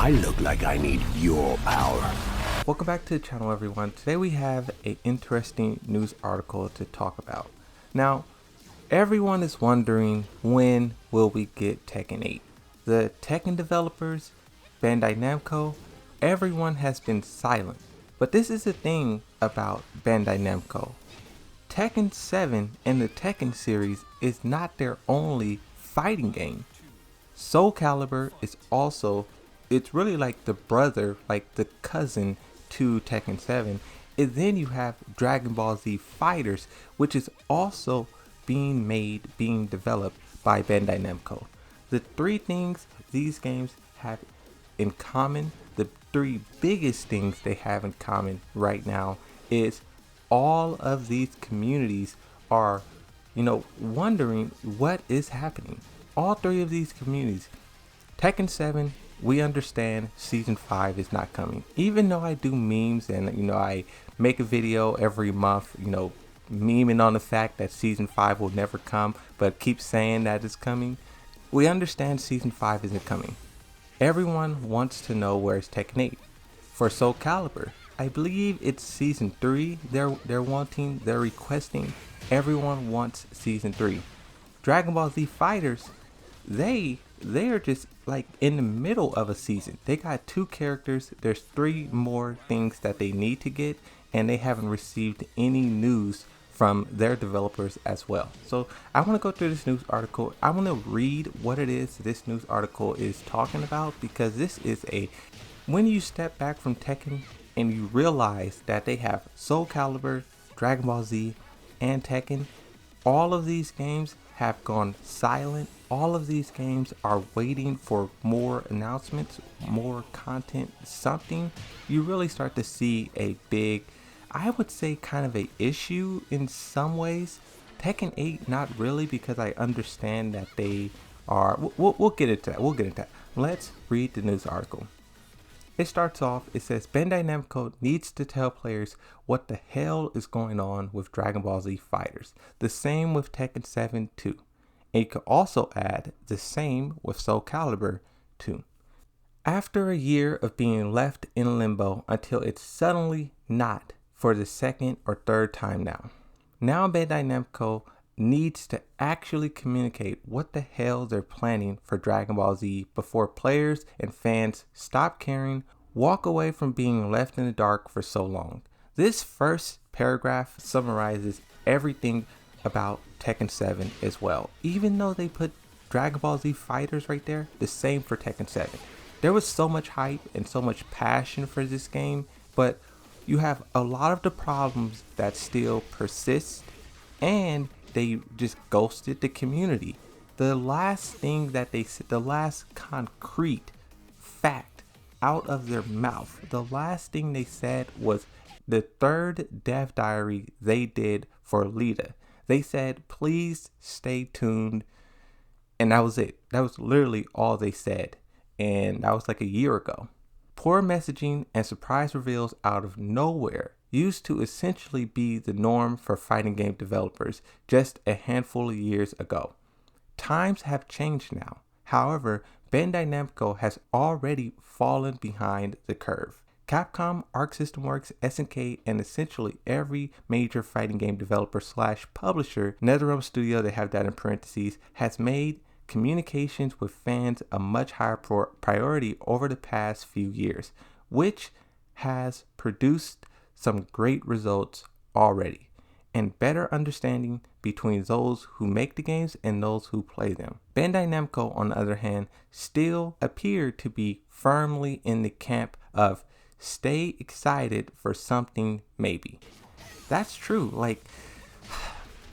I look like I need your power. Welcome back to the channel, everyone. Today we have an interesting news article to talk about. Now, everyone is wondering, when will we get Tekken 8? The Tekken developers, Bandai Namco, everyone has been silent. But this is the thing about Bandai Namco. Tekken 7 and the Tekken series is not their only fighting game. Soul Calibur is also, it's really like the brother, like the cousin to Tekken 7. And then you have Dragon Ball Z Fighters, which is also being developed by Bandai Namco. The three things these games have in common, the three biggest things they have in common right now, is all of these communities are, wondering what is happening. All three of these communities. Tekken 7, we understand season 5 is not coming. Even though I do memes and I make a video every month, memeing on the fact that season 5 will never come, but keep saying that it's coming. We understand season 5 isn't coming. Everyone wants to know where's Tekken 8. For Soul Calibur, I believe it's season 3 they're requesting. Everyone wants season 3. Dragon Ball Z Fighters, they're just like in the middle of a season. They got 2 characters. There's 3 more things that they need to get, and they haven't received any news from their developers as well. So I want to go through this news article. I want to read what it is this news article is talking about, because this is when you step back from Tekken and you realize that they have Soul Calibur, Dragon Ball Z, and Tekken. All of these games have gone silent. All of these games are waiting for more announcements, more content, something. You really start to see a big, I would say, kind of a issue in some ways. Tekken 8, not really, because I understand that they are, we'll get into that. Let's read the news article. It starts off, it says, Bandai Namco needs to tell players what the hell is going on with Dragon Ball Z Fighters. The same with Tekken 7 too. And you could also add the same with Soul Calibur 2. After a year of being left in limbo until it's suddenly not for the second or third time now. Now Bandai Namco needs to actually communicate what the hell they're planning for Dragon Ball Z before players and fans stop caring, walk away from being left in the dark for so long. This first paragraph summarizes everything about Tekken 7 as well. Even though they put Dragon Ball Z Fighters right there, the same for Tekken 7. There was so much hype and so much passion for this game, but you have a lot of the problems that still persist, and they just ghosted the community. The last thing that they said, the last concrete fact out of their mouth, the last thing they said was the 3rd dev diary they did for Lita. They said, please stay tuned. And that was it. That was literally all they said. And that was like a year ago. Poor messaging and surprise reveals out of nowhere used to essentially be the norm for fighting game developers just a handful of years ago. Times have changed now. However, Bandai Namco has already fallen behind the curve. Capcom, Arc System Works, SNK, and essentially every major fighting game developer / publisher, NetherRealm Studio, they have that in parentheses, has made communications with fans a much higher priority over the past few years, which has produced some great results already, and better understanding between those who make the games and those who play them. Bandai Namco, on the other hand, still appear to be firmly in the camp of stay excited for something maybe. That's true. Like,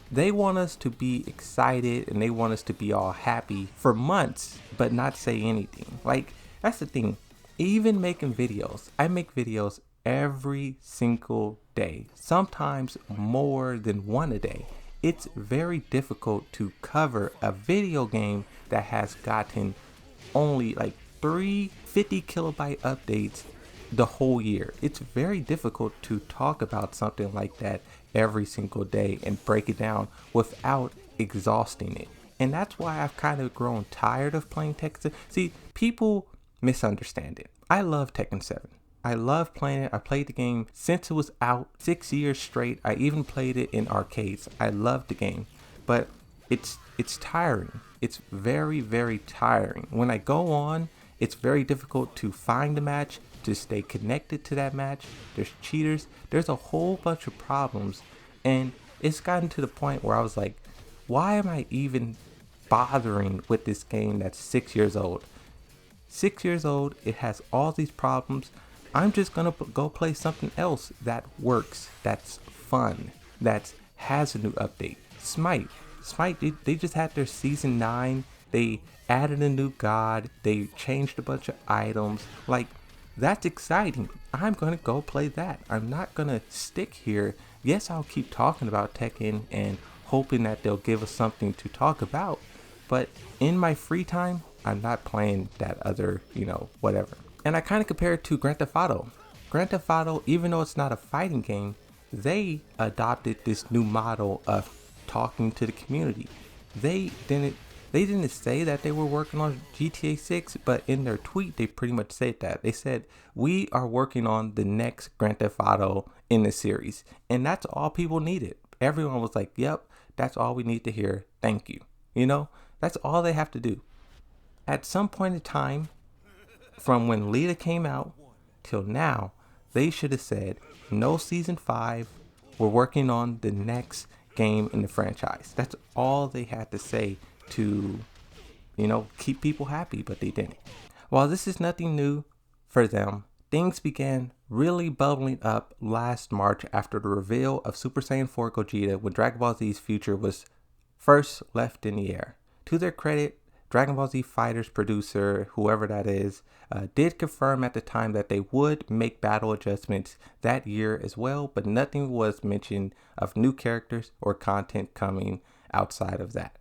they want us to be excited and they want us to be all happy for months, but not say anything. Like, that's the thing. Even making videos, I make videos every single day, sometimes more than one a day. It's very difficult to cover a video game that has gotten only like 3 50 kilobyte updates the whole year. It's very difficult to talk about something like that every single day and break it down without exhausting it. And that's why I've kind of grown tired of playing Tekken. See, people misunderstand it. I love Tekken 7. I love playing it. I played the game since it was out 6 years straight. I even played it in arcades. I love the game, but it's tiring. It's very, very tiring. When I go on, it's very difficult to find the match, to stay connected to that match. There's cheaters. There's a whole bunch of problems, and it's gotten to the point where I was like, why am I even bothering with this game that's 6 years old? 6 years old, it has all these problems. I'm just gonna go play something else that works, that's fun, that has a new update. Smite, they just had their season 9. They added a new god. They changed a bunch of items. Like, that's exciting. I'm gonna go play that. I'm not gonna stick here. Yes, I'll keep talking about Tekken and hoping that they'll give us something to talk about. But in my free time, I'm not playing that other, whatever. And I kind of compare it to Grand Theft Auto. Grand Theft Auto, even though it's not a fighting game, they adopted this new model of talking to the community. They didn't say that they were working on GTA 6, but in their tweet, they pretty much said that. They said, we are working on the next Grand Theft Auto in the series. And that's all people needed. Everyone was like, yep, that's all we need to hear. Thank you. That's all they have to do. At some point in time, from when Lita came out till now, they should have said, no season 5, we're working on the next game in the franchise. That's all they had to say to, keep people happy, but they didn't. While this is nothing new for them, things began really bubbling up last March after the reveal of Super Saiyan 4 Gogeta when Dragon Ball Z's future was first left in the air. To their credit, Dragon Ball Z FightersZ producer, whoever that is, did confirm at the time that they would make battle adjustments that year as well, but nothing was mentioned of new characters or content coming outside of that.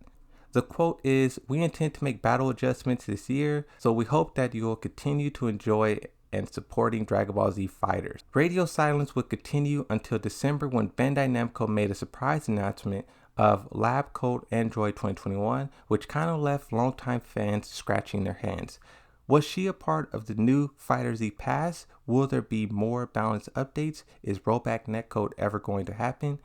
The quote is, we intend to make battle adjustments this year, so we hope that you will continue to enjoy and supporting Dragon Ball Z FightersZ. Radio silence would continue until December when Bandai Namco made a surprise announcement of Lab Coat Android 2021, which kind of left longtime fans scratching their hands. Was she a part of the new FightersZ pass? Will there be more balanced updates? Is rollback netcode ever going to happen?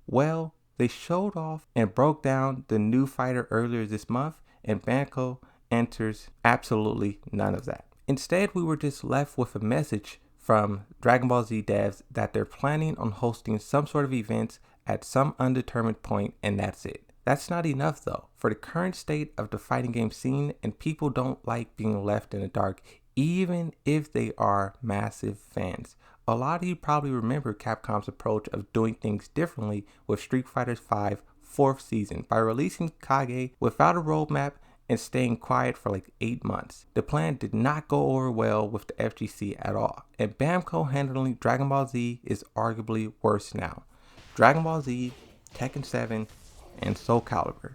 Well, they showed off and broke down the new fighter earlier this month, and Banco answers absolutely none of that. Instead, we were just left with a message from Dragon Ball Z devs that they're planning on hosting some sort of events at some undetermined point, and that's it. That's not enough though. For the current state of the fighting game scene, and people don't like being left in the dark, even if they are massive fans. A lot of you probably remember Capcom's approach of doing things differently with Street Fighter V 4th season by releasing Kage without a roadmap and staying quiet for like 8 months. The plan did not go over well with the FGC at all, and Bamco handling Dragon Ball Z is arguably worse now. Dragon Ball Z, Tekken 7, and Soul Calibur.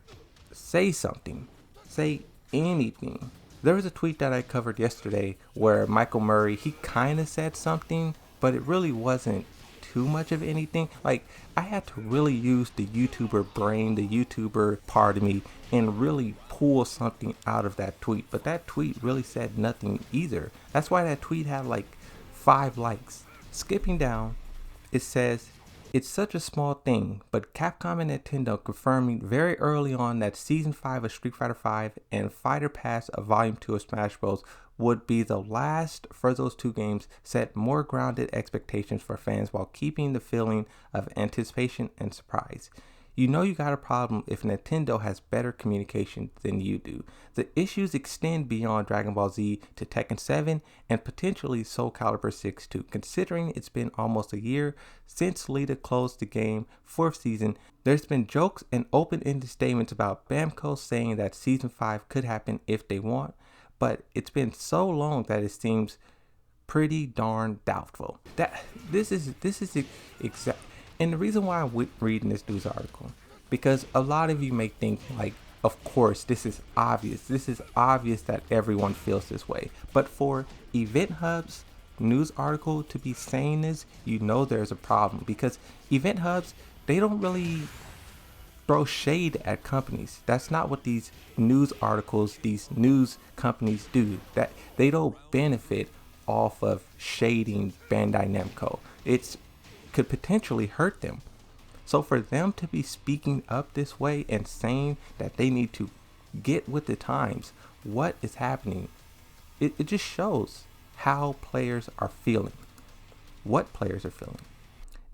Say something. Say anything. There was a tweet that I covered yesterday where Michael Murray, he kind of said something, but it really wasn't too much of anything. Like, I had to really use the YouTuber brain, the YouTuber part of me, and really pull something out of that tweet. But that tweet really said nothing either. That's why that tweet had like 5 likes. Skipping down, it says, it's such a small thing, but Capcom and Nintendo confirming very early on that Season 5 of Street Fighter V and Fighter Pass of Volume 2 of Smash Bros. Would be the last for those 2 games, set more grounded expectations for fans while keeping the feeling of anticipation and surprise. You know you got a problem if Nintendo has better communication than you do. The issues extend beyond Dragon Ball Z to Tekken 7 and potentially Soul Calibur 6 too. Considering it's been almost a year since Lita closed the game 4th season, there's been jokes and open-ended statements about Bamco saying that Season 5 could happen if they want, but it's been so long that it seems pretty darn doubtful. This is exact. And the reason why I'm reading this news article, because a lot of you may think like, of course, this is obvious. This is obvious that everyone feels this way. But for Event Hub's news article to be saying this, you know there's a problem, because Event Hubs, they don't really throw shade at companies. That's not what these news articles, these news companies do. That they don't benefit off of shading Bandai Namco. It could potentially hurt them. So for them to be speaking up this way and saying that they need to get with the times, what is happening, it just shows how players are feeling, what players are feeling.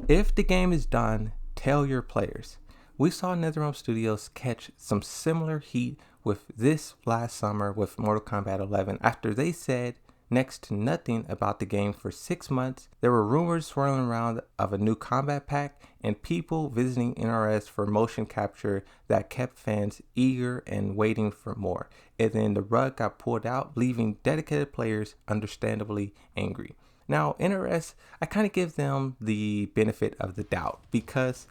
If the game is done, tell your players. We saw NetherRealm Studios catch some similar heat with this last summer with Mortal Kombat 11 after they said next to nothing about the game for 6 months. There were rumors swirling around of a new combat pack and people visiting NRS for motion capture that kept fans eager and waiting for more. And then the rug got pulled out, leaving dedicated players understandably angry. Now, NRS, I kind of give them the benefit of the doubt because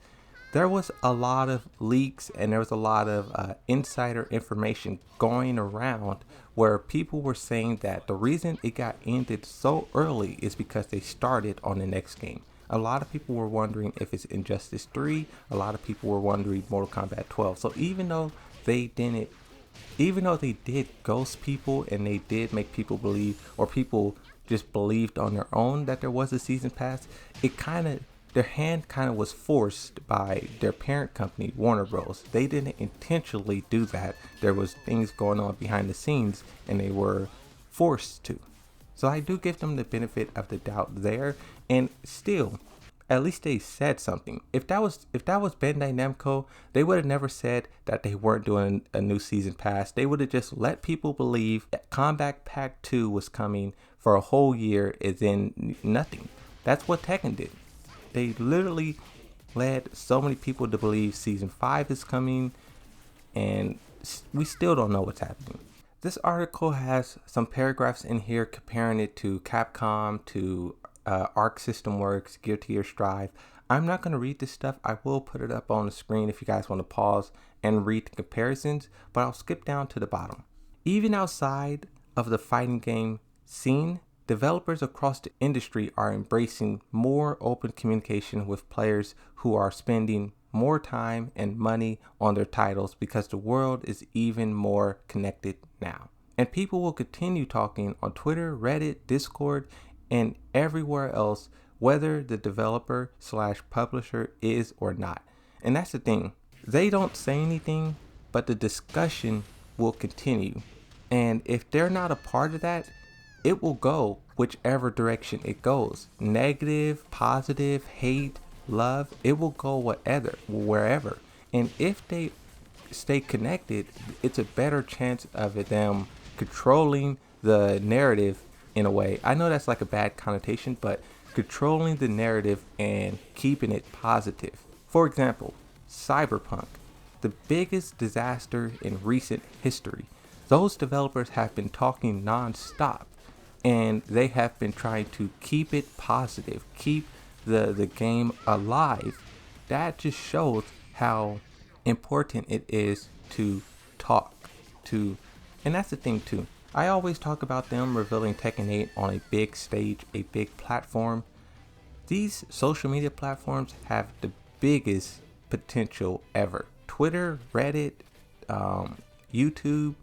there was a lot of leaks and there was a lot of insider information going around where people were saying that the reason it got ended so early is because they started on the next game. A lot of people were wondering if it's Injustice 3. A lot of people were wondering Mortal Kombat 12. So even though they did ghost people and they did make people believe, or people just believed on their own that there was a season pass, their hand kind of was forced by their parent company, Warner Bros. They didn't intentionally do that. There was things going on behind the scenes and they were forced to. So I do give them the benefit of the doubt there, and still, at least they said something. If that was Bandai Namco, they would have never said that they weren't doing a new season pass. They would have just let people believe that Combat Pack 2 was coming for a whole year, is in nothing. That's what Tekken did. They literally led so many people to believe Season 5 is coming, and we still don't know what's happening. This article has some paragraphs in here comparing it to Capcom, to Arc System Works, Guilty Gear Strive. I'm not going to read this stuff. I will put it up on the screen if you guys want to pause and read the comparisons, but I'll skip down to the bottom. Even outside of the fighting game scene, developers across the industry are embracing more open communication with players who are spending more time and money on their titles because the world is even more connected now. And people will continue talking on Twitter, Reddit, Discord, and everywhere else, whether the developer/publisher is or not. And that's the thing. They don't say anything, but the discussion will continue. And if they're not a part of that, it will go whichever direction it goes. Negative, positive, hate, love, it will go wherever. And if they stay connected, it's a better chance of them controlling the narrative in a way. I know that's like a bad connotation, but controlling the narrative and keeping it positive. For example, Cyberpunk, the biggest disaster in recent history. Those developers have been talking non-stop, and they have been trying to keep it positive, keep the game alive. That just shows how important it is to talk to. And that's the thing too. I always talk about them revealing Tekken 8 on a big stage, a big platform. These social media platforms have the biggest potential ever. Twitter, Reddit, YouTube,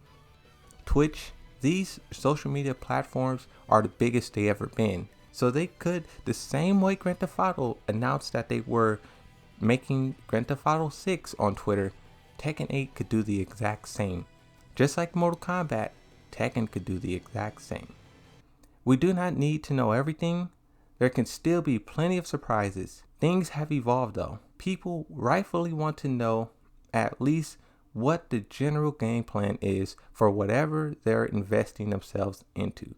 Twitch, these social media platforms are the biggest they ever been. So they could, the same way Grand Theft Auto announced that they were making Grand Theft Auto 6 on Twitter, Tekken 8 could do the exact same. Just like Mortal Kombat, Tekken could do the exact same. We do not need to know everything. There can still be plenty of surprises. Things have evolved though. People rightfully want to know at least what the general game plan is for whatever they're investing themselves into.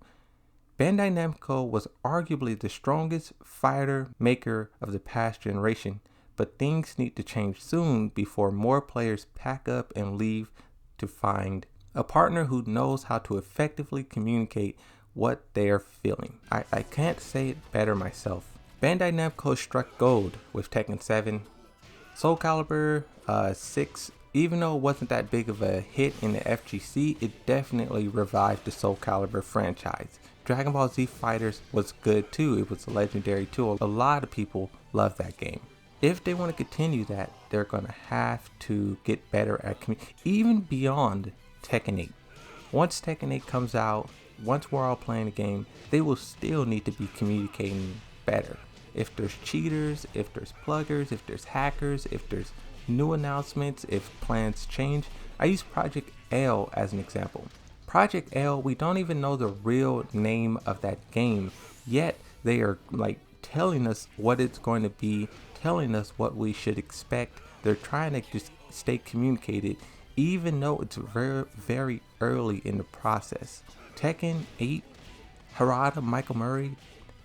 Bandai Namco was arguably the strongest fighter maker of the past generation, but things need to change soon before more players pack up and leave to find a partner who knows how to effectively communicate what they're feeling. I can't say it better myself. Bandai Namco struck gold with Tekken 7. Soul Calibur 6, even though it wasn't that big of a hit in the FGC, it definitely revived the Soul Calibur franchise. Dragon Ball Z Fighters was good too. It was legendary too. A lot of people loved that game. if they want to continue that, they're going to have to get better at even beyond Tekken 8. Once Tekken 8 comes out, once we're all playing the game, they will still need to be communicating better. If there's cheaters, if there's pluggers, if there's hackers, if there's new announcements, if plans change. I use Project L as an example. Project L, we don't even know the real name of that game, yet they are like telling us what it's going to be, telling us what we should expect. They're trying to just stay communicated, even though it's very, very early in the process. Tekken 8, Harada, Michael Murray,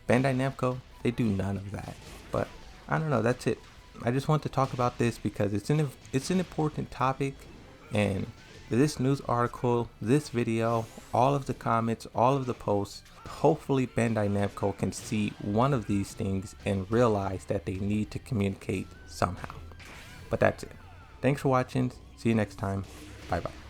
Bandai Namco, they do none of that. But I don't know, that's it. I just want to talk about this because it's an important topic, and this news article, this video, all of the comments, all of the posts, hopefully Bandai Namco can see one of these things and realize that they need to communicate somehow. But that's it. Thanks for watching. See you next time. Bye bye.